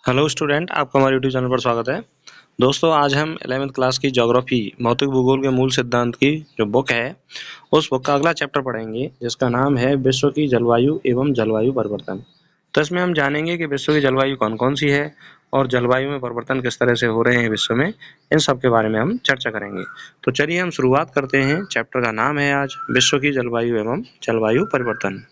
Hello student, आपका हमारे YouTube channel पर स्वागत है। दोस्तों, आज हम 11वीं क्लास की ज्योग्राफी भौतिक भूगोल के मूल सिद्धांत की जो बुक है, उस बुक का अगला चैप्टर पढ़ेंगे, जिसका नाम है विश्व की जलवायु एवं जलवायु परिवर्तन। तो इसमें हम जानेंगे कि विश्व की जलवायु कौन कौन सी है और जलवायु में परिवर्तन किस तरह से हो रहे हैं विश्व में, इन सब के बारे में हम चर्चा करेंगे। तो चलिए हम शुरुआत करते हैं। चैप्टर का नाम है आज विश्व की जलवायु एवं जलवायु परिवर्तन।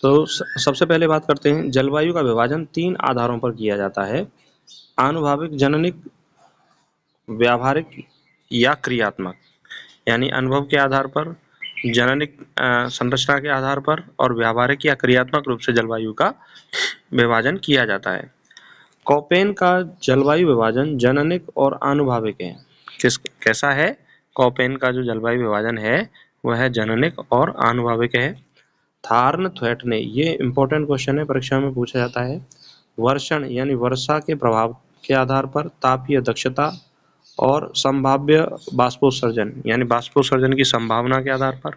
तो सबसे पहले बात करते हैं, जलवायु का विभाजन 3 आधारों पर किया जाता है: आनुभाविक, जननिक, व्यावहारिक या क्रियात्मक। यानी अनुभव के आधार पर, जननिक संरचना के आधार पर और व्यावहारिक या क्रियात्मक रूप से जलवायु का विभाजन किया जाता है। कोपेन का जलवायु विभाजन जननिक और आनुभाविक है। कैसा है? कोपेन का जो जलवायु विभाजन है वह जननिक और आनुभाविक है। थॉर्नथ्वेट ने, ये इंपॉर्टेंट क्वेश्चन है, परीक्षा में पूछा जाता है, वर्षण यानी वर्षा के प्रभाव के आधार पर, तापीय दक्षता और संभाव्य बाष्पोत्सर्जन यानी बाष्पोत्सर्जन की संभावना के आधार पर,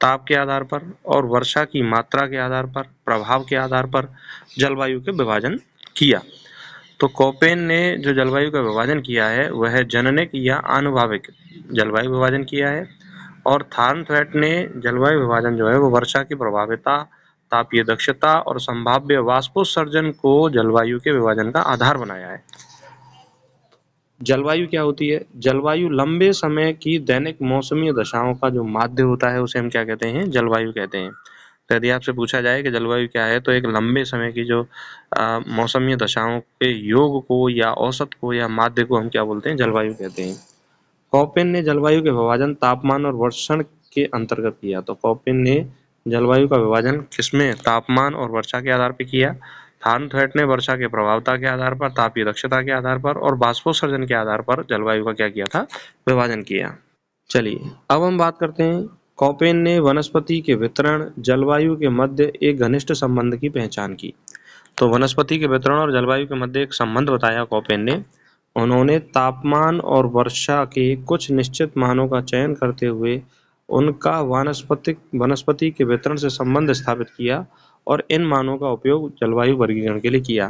ताप के आधार पर और वर्षा की मात्रा के आधार पर, प्रभाव के आधार पर जलवायु के विभाजन किया। तो कोपेन ने जो जलवायु का विभाजन किया है वह जननिक या आनुभाविक जलवायु विभाजन किया है, और थॉर्नथ्वेट ने जलवायु विभाजन जो है वो वर्षा की प्रभाविता, तापीय दक्षता और संभाव्य वाष्पोत्सर्जन को जलवायु के विभाजन का आधार बनाया है। जलवायु क्या होती है? जलवायु लंबे समय की दैनिक मौसमी दशाओं का जो माध्य होता है उसे हम क्या कहते हैं? जलवायु कहते हैं। तो यदि आपसे पूछा जाए कि जलवायु क्या है, तो एक लंबे समय की जो मौसमी दशाओं के योग को या औसत को या माध्य को हम क्या बोलते हैं? जलवायु कहते हैं। कोपेन ने जलवायु के विभाजन तापमान और वर्षण के अंतर्गत किया। तो कोपेन ने जलवायु का विभाजन किसमें? तापमान और वर्षा के आधार पर किया। थॉर्नथ्वेट ने वर्षा के प्रभावता के आधार पर, तापीय दक्षता के आधार पर और बाष्पोत्सर्जन के आधार पर जलवायु का क्या किया था? विभाजन किया। चलिए अब हम बात करते हैं, कोपेन ने वनस्पति के वितरण जलवायु के मध्य एक घनिष्ठ संबंध की पहचान की। तो वनस्पति के वितरण और जलवायु के मध्य एक संबंध बताया कोपेन ने। उन्होंने तापमान और वर्षा के कुछ निश्चित मानों का चयन करते हुए उनका वनस्पति के वितरण से संबंध स्थापित किया और इन मानों का उपयोग जलवायु वर्गीकरण के लिए किया।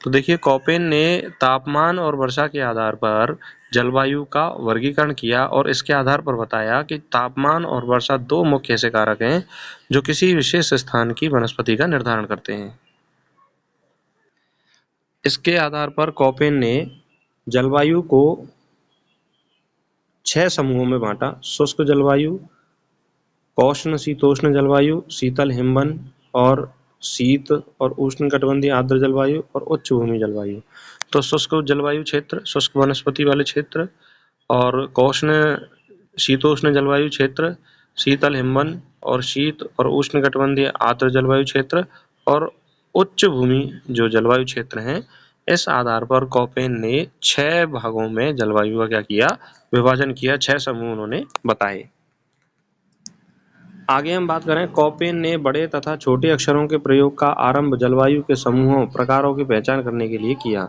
तो देखिए, कोपेन ने तापमान और वर्षा के आधार पर जलवायु का वर्गीकरण किया और इसके आधार पर बताया कि तापमान और वर्षा 2 मुख्य ऐसे कारक हैं जो किसी विशेष स्थान की वनस्पति का निर्धारण करते हैं। इसके आधार पर कोपेन ने जलवायु को 6 समूहों में बांटा: शुष्क जलवायु, उष्ण शीतोष्ण जलवायु, शीतल हिमवन और शीत और उष्णकटिबंधीय आर्द्र जलवायु और उच्च भूमि जलवायु। तो शुष्क जलवायु क्षेत्र, शुष्क वनस्पति वाले क्षेत्र, और उष्ण शीतोष्ण जलवायु क्षेत्र, शीतल हिमवन और शीत और उष्णकटिबंधीय आर्द्र जलवायु क्षेत्र, और उच्च भूमि जो जलवायु क्षेत्र हैं। इस आधार पर कोपेन ने 6 भागों में जलवायु का क्या किया? विभाजन किया। 6 समूह उन्होंने बताए। आगे हम बात करें, कोपेन ने बड़े तथा छोटे अक्षरों के प्रयोग का आरंभ जलवायु के समूहों प्रकारों की पहचान करने के लिए किया।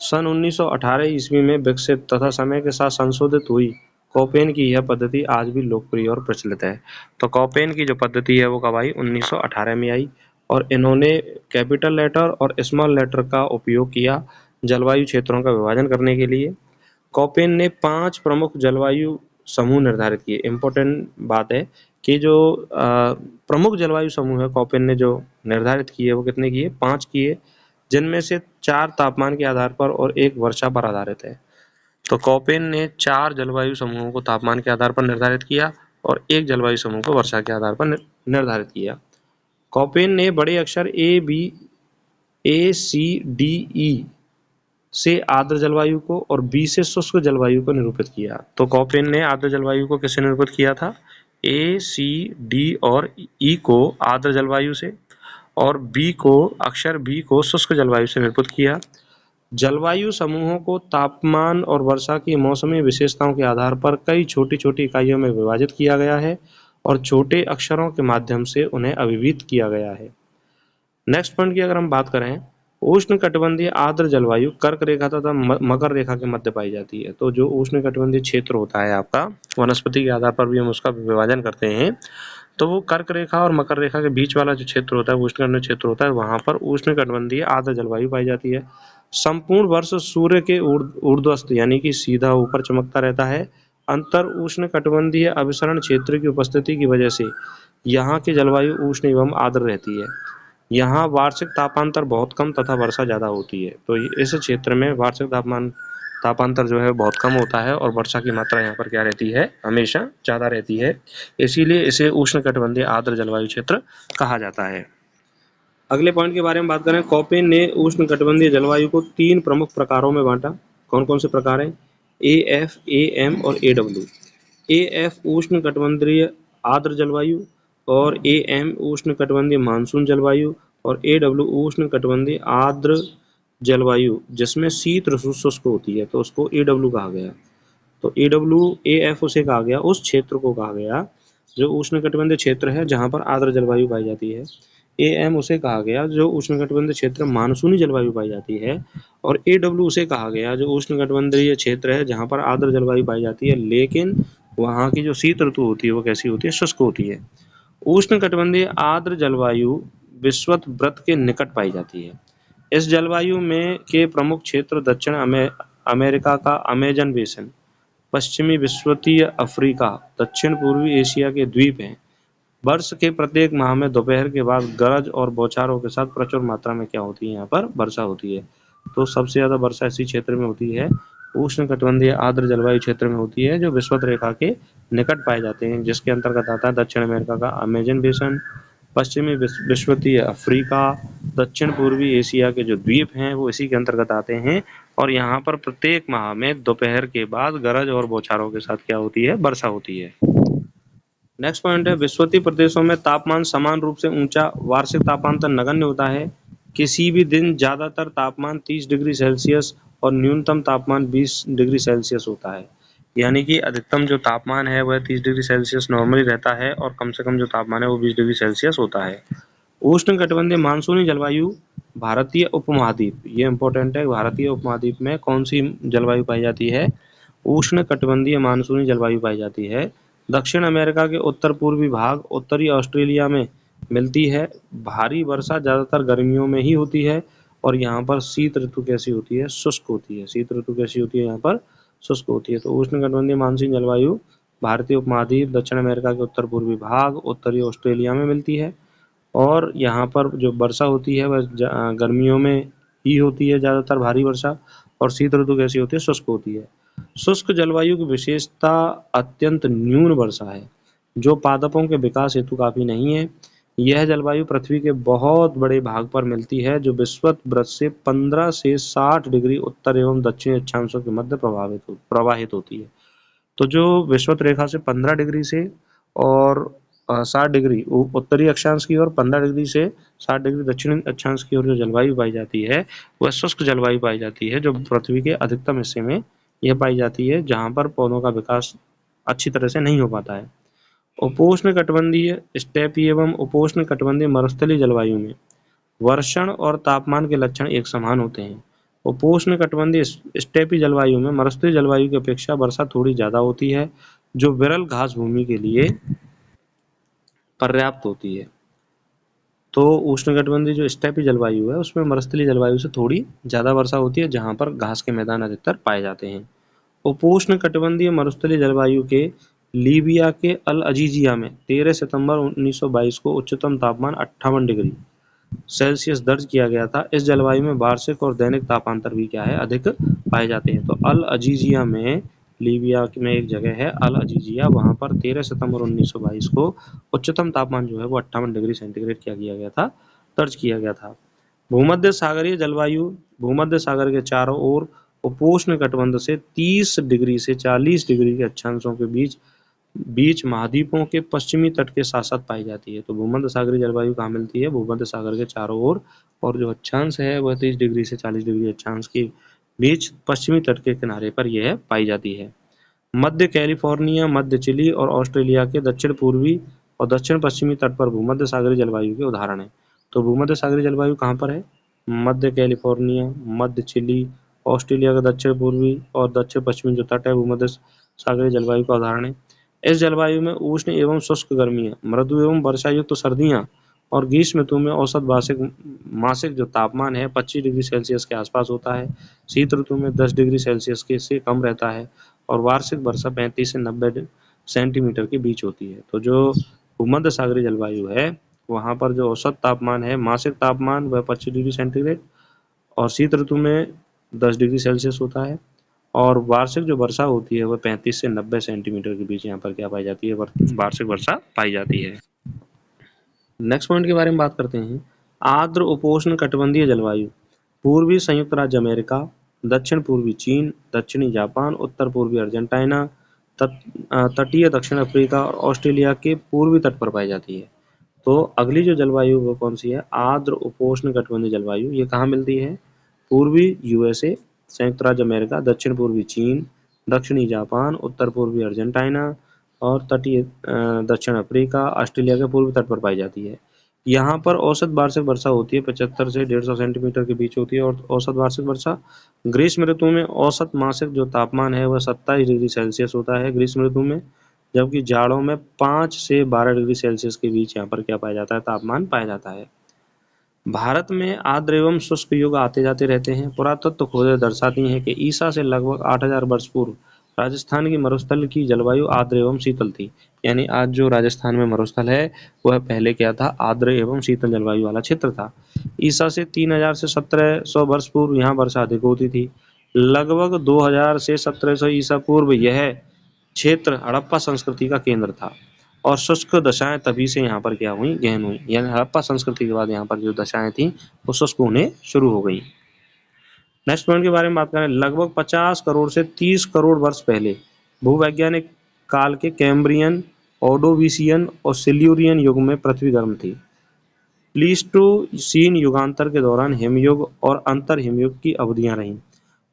सन 1918 ईस्वी में विकसित तथा समय के साथ संशोधित हुई कोपेन की यह पद्धति आज भी लोकप्रिय और प्रचलित है। तो कोपेन की जो पद्धति है वो कब आई? 1918 में आई, और इन्होंने कैपिटल लेटर और स्मॉल लेटर का उपयोग किया जलवायु क्षेत्रों का विभाजन करने के लिए। कोपेन ने 5 प्रमुख जलवायु समूह निर्धारित किए। इम्पोर्टेंट बात है कि जो प्रमुख जलवायु समूह है कोपेन ने जो निर्धारित किए वो कितने किए? 5 किए, जिनमें से 4 तापमान के आधार पर और 1 वर्षा पर आधारित है। तो कोपेन ने 4 जलवायु समूहों को तापमान के आधार पर निर्धारित किया और 1 जलवायु समूह को वर्षा के आधार पर निर्धारित किया। कोपेन ने बड़े अक्षर A, C, D, E से आर्द्र जलवायु को और B से शुष्क जलवायु को निरूपित किया। तो कोपेन ने आर्द्र जलवायु को किससे निरूपित किया था? A, C, D और E को आर्द्र जलवायु से, और अक्षर B को शुष्क जलवायु से निरूपित किया। जलवायु समूहों को तापमान और वर्षा की मौसमी विशेषताओं के आधार पर कई छोटी-छोटी इकाइयों में विभाजित किया गया है और छोटे अक्षरों के माध्यम से उन्हें अभिहित किया गया है। नेक्स्ट पॉइंट की अगर हम बात करें, उष्णकटिबंधीय आर्द्र जलवायु कर्क रेखा तथा मकर रेखा के मध्य पाई जाती है। तो जो उष्णकटिबंधीय क्षेत्र होता है आपका, वनस्पति के आधार पर भी हम उसका विभाजन करते हैं। तो वो कर्क रेखा और मकर रेखा के बीच वाला जो क्षेत्र होता है, उष्णकटिबंधीय क्षेत्र होता है, वहां पर उष्णकटिबंधीय आर्द्र जलवायु पाई जाती है। संपूर्ण वर्ष सूर्य के ऊर्ध्वस्त यानी कि सीधा ऊपर चमकता रहता है। अंतर उष्णकटिबंधीय अभिसरण क्षेत्र की उपस्थिति की वजह से यहाँ की जलवायु उष्ण एवं आर्द्र रहती है। यहाँ वार्षिक तापांतर बहुत कम तथा वर्षा ज्यादा होती है। तो इस क्षेत्र में वार्षिक तापांतर जो है बहुत कम होता है और वर्षा की मात्रा यहाँ पर क्या रहती है, हमेशा ज्यादा रहती है। इसीलिए इसे उष्णकटिबंधीय आर्द्र जलवायु क्षेत्र कहा जाता है। अगले पॉइंट के बारे में बात करें, कॉपेन ने उष्णकटिबंधीय जलवायु को 3 प्रमुख प्रकारों में बांटा। कौन कौन से प्रकार हैं? AF, AM और AW। AF उष्णकटिबंधीय आर्द्र जलवायु और AM उष्णकटिबंधीय मानसून जलवायु और AW उष्णकटिबंधीय आर्द्र जलवायु जिसमें शीत ऋतु शुष्क होती है, तो उसको AW कहा गया। तो AF उसे कहा गया, उस क्षेत्र को कहा गया जो उष्णकटिबंधीय क्षेत्र है जहां पर आर्द्र जलवायु पाई जाती है। AM उसे कहा गया जो उष्णकटिबंधीय क्षेत्र मानसूनी जलवायु पाई जाती है। और AW उसे कहा गया जो उष्णकटिबंधीय क्षेत्र है जहां पर आर्द्र जलवायु पाई जाती है, लेकिन वहां की जो शीत ऋतु होती है वो कैसी होती है, शुष्क होती है। उष्णकटिबंधीय आर्द्र जलवायु विषुवत वृत्त के निकट पाई जाती है। इस जलवायु में के प्रमुख क्षेत्र दक्षिण अमेरिका का अमेजन बेसिन, पश्चिमी विषुवतीय अफ्रीका, दक्षिण पूर्वी एशिया के द्वीप हैं। वर्ष के प्रत्येक माह में दोपहर के बाद गरज और बौछारों के साथ प्रचुर मात्रा में क्या होती है, यहाँ पर वर्षा होती है। तो सबसे ज्यादा वर्षा इसी क्षेत्र में होती है, उष्णकटिबंधीय आर्द्र जलवायु क्षेत्र में होती है, जो विषुवत रेखा के निकट पाए जाते हैं, जिसके अंतर्गत आता है दक्षिण अमेरिका का अमेजन बेसिन, पश्चिमी विषुवतीय अफ्रीका, दक्षिण पूर्वी एशिया के जो द्वीप हैं वो इसी के अंतर्गत आते हैं। और यहाँ पर प्रत्येक माह में दोपहर के बाद गरज और बौछारों के साथ क्या होती है, वर्षा होती है। नेक्स्ट पॉइंट है, विषुवतीय प्रदेशों में तापमान समान रूप से ऊंचा, वार्षिक तापांतर नगण्य होता है। किसी भी दिन ज्यादातर तापमान 30 डिग्री सेल्सियस और न्यूनतम तापमान 20 डिग्री सेल्सियस होता है। यानी कि अधिकतम जो तापमान है वह 30 डिग्री सेल्सियस नॉर्मली रहता है और कम से कम जो तापमान है वो 20 डिग्री सेल्सियस होता है। उष्णकटिबंधीय मानसूनी जलवायु भारतीय उपमहाद्वीप, ये इंपॉर्टेंट है, भारतीय उपमहाद्वीप में कौन सी जलवायु पाई जाती है, उष्णकटिबंधीय मानसूनी जलवायु पाई जाती है। दक्षिण अमेरिका के उत्तर पूर्वी भाग, उत्तरी ऑस्ट्रेलिया में मिलती है। भारी वर्षा ज्यादातर गर्मियों में ही होती है और यहाँ पर शीत ऋतु कैसी होती है, शुष्क होती है। शीत ऋतु कैसी होती है, यहाँ पर शुष्क होती है। तो उष्णकटिबंधीय मानसूनी जलवायु भारतीय उपमहाद्वीप, दक्षिण अमेरिका के उत्तर पूर्वी भाग, उत्तरी ऑस्ट्रेलिया में मिलती है और यहाँ पर जो वर्षा होती है वह गर्मियों में ही होती है ज्यादातर भारी वर्षा, और शीत ऋतु कैसी होती है, शुष्क होती है। शुष्क जलवायु की विशेषता अत्यंत न्यून वर्षा है, जो पादपों के विकास हेतु काफी नहीं है। यह जलवायु पृथ्वी के बहुत बड़े भाग पर मिलती है, जो विषुवत वृत्त से 15 से 60 डिग्री उत्तर एवं दक्षिणी अक्षांशों के मध्य प्रवाहित होती है। तो जो विषुवत रेखा से 15 डिग्री से और 60 डिग्री उत्तरी अक्षांश की ओर, 15 डिग्री से 60 डिग्री दक्षिणी अक्षांश की ओर जो जलवायु पाई जाती है वह शुष्क जलवायु पाई जाती है, जो पृथ्वी के अधिकतम हिस्से में यह पाई जाती है, जहाँ पर पौधों का विकास अच्छी तरह से नहीं हो पाता है। उपोष्णकटिबंधीय स्टेपी एवं उपोष्णकटिबंधीय मरुस्थलीय जलवायु में वर्षण और तापमान के लक्षण एक समान होते हैं। उपोष्णकटिबंधीय स्टेपी जलवायु में मरुस्थलीय जलवायु की अपेक्षा वर्षा थोड़ी ज्यादा होती है, जो विरल घास भूमि के लिए पर्याप्त होती है। तो उष्णकटिबंधीय जो स्टेपी जलवायु है उसमें मरुस्थलीय जलवायु से थोड़ी ज्यादा वर्षा होती है, जहां पर घास के मैदान अधिकतर पाए जाते हैं। उपोष्णकटिबंधीय मरुस्थलीय जलवायु के लीबिया के अल अजीजिया में 13 सितंबर 1922 को उच्चतम तापमान 58 डिग्री सेल्सियस दर्ज किया गया था। इस जलवायु में वार्षिक और दैनिक तापांतर भी क्या है, अधिक पाए जाते हैं। तो अल अजीजिया में, लीबिया में एक जगह है अल अजीजिया, वहां पर 13 सितंबर 1922 को उच्चतम तापमान जो है वो 58 डिग्री सेंटीग्रेड क्या किया गया था, दर्ज किया गया था। भूमध्य सागरीय जलवायु भूमध्य सागर के चारों ओर उपोष्णकटिबंध से 30 डिग्री से 40 डिग्री के अक्षांशों के बीच महाद्वीपों के पश्चिमी तट के साथ साथ पाई जाती है। तो भूमध्य सागरीय जलवायु कहाँ मिलती है, भूमध्य सागर के चारों ओर, और जो अक्षांश है वह 30 डिग्री से 40 डिग्री अक्षांश के बीच पश्चिमी तट के किनारे पर यह पाई जाती है। मध्य कैलिफोर्निया, मध्य चिली और ऑस्ट्रेलिया के दक्षिण पूर्वी और दक्षिण पश्चिमी तट पर भूमध्य सागरीय जलवायु के उदाहरण है। तो भूमध्य सागरीय जलवायु कहाँ पर है, मध्य कैलिफोर्निया, मध्य चिली, ऑस्ट्रेलिया का दक्षिण पूर्वी और दक्षिण पश्चिमी जो तट है भूमध्य सागरीय जलवायु का उदाहरण है। इस जलवायु में उष्ण एवं शुष्क गर्मियाँ, मृदु एवं वर्षा युक्त सर्दियाँ और ग्रीष्म ऋतु में औसत मासिक जो तापमान है 25 डिग्री सेल्सियस के आसपास होता है। शीत ऋतु में 10 डिग्री सेल्सियस के से कम रहता है और वार्षिक वर्षा 35 से 90 सेंटीमीटर के बीच होती है। तो जो भूमध्य सागरीय जलवायु है, वहाँ पर जो औसत तापमान है, मासिक तापमान वह 25 डिग्री सेंटीग्रेड और शीत ऋतु में 10 डिग्री सेल्सियस होता है और वार्षिक जो वर्षा होती है वह 35 से 90 सेंटीमीटर के बीच यहाँ पर क्या पाई जाती है, वार्षिक वर्षा पाई जाती है। नेक्स्ट पॉइंट के बारे में बात करते हैं। आर्द्र उपोष्ण कटिबंधीय जलवायु, पूर्वी संयुक्त राज्य अमेरिका, दक्षिण पूर्वी चीन, दक्षिणी जापान, उत्तर पूर्वी अर्जेंटीना, तटीय दक्षिण अफ्रीका और ऑस्ट्रेलिया के पूर्वी तट पर पाई जाती है। तो अगली जो जलवायु वो कौन सी है, आर्द्र उपोष्ण कटिबंधीय जलवायु। ये कहाँ मिलती है? पूर्वी यूएसए, संयुक्त राज्य अमेरिका, दक्षिण पूर्वी चीन, दक्षिणी जापान, उत्तर पूर्वी अर्जेंटीना और तटीय दक्षिण अफ्रीका, ऑस्ट्रेलिया के पूर्वी तट पर पाई जाती है। यहाँ पर औसत वार्षिक वर्षा होती है 75 से 150 सेंटीमीटर के बीच होती है और औसत वार्षिक वर्षा। ग्रीष्म ऋतु में औसत मासिक जो तापमान है वह 27 डिग्री सेल्सियस होता है ग्रीष्म ऋतु में, जबकि जाड़ों में 5 से 12 डिग्री सेल्सियस के बीच यहाँ पर क्या पाया जाता है, तापमान पाया जाता है। भारत में आर्द्र एवं शुष्क युग आते जाते रहते हैं। पुरातत्व खोजें दर्शाती हैं कि ईसा से लगभग 8000 वर्ष पूर्व राजस्थान की मरुस्थल की जलवायु आर्द्र एवं शीतल थी। यानी आज जो राजस्थान में मरुस्थल है वह पहले क्या था, आर्द्र एवं शीतल जलवायु वाला क्षेत्र था। ईसा से 3000 से 1700 वर्ष पूर्व यहाँ वर्षा अधिक होती थी। लगभग 2000 से 1700 ईसा पूर्व यह क्षेत्र हड़प्पा संस्कृति का केंद्र था और शुष्क दशाएं तभी से यहाँ पर क्या हुई, गहन हुई। यानी हड़प्पा संस्कृति के बाद यहाँ पर जो दशाएं थी वो शुष्क होने शुरू हो गई। नेक्स्ट पॉइंट के बारे में बात करें। लगभग 50 करोड़ से 30 करोड़ वर्ष पहले भूवैज्ञानिक काल के कैम्ब्रियन, ऑर्डोविशियन और सिल्यूरियन युग में पृथ्वी गर्म थी। प्लीस्टोसीन युगांतर के दौरान हिमयुग और अंतर हिमयुग की अवधियां रहीं।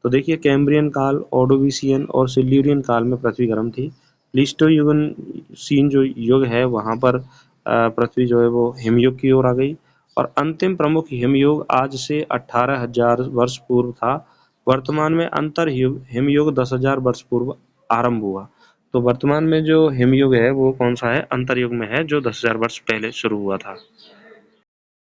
तो देखिए, कैम्ब्रियन काल, ऑर्डोविशियन और सिल्यूरियन काल में पृथ्वी गर्म थी। प्लीस्टोसीन जो युग है वहाँ पर पृथ्वी जो है वो हिमयुग की ओर आ गई और अंतिम प्रमुख हिमयुग आज से 18,000 वर्ष पूर्व था। वर्तमान में अंतर हिमयुग 10,000 वर्ष पूर्व आरंभ हुआ। तो वर्तमान में जो हिमयुग है वो कौन सा है, अंतरयुग में है, जो 10,000 वर्ष पहले शुरू हुआ था।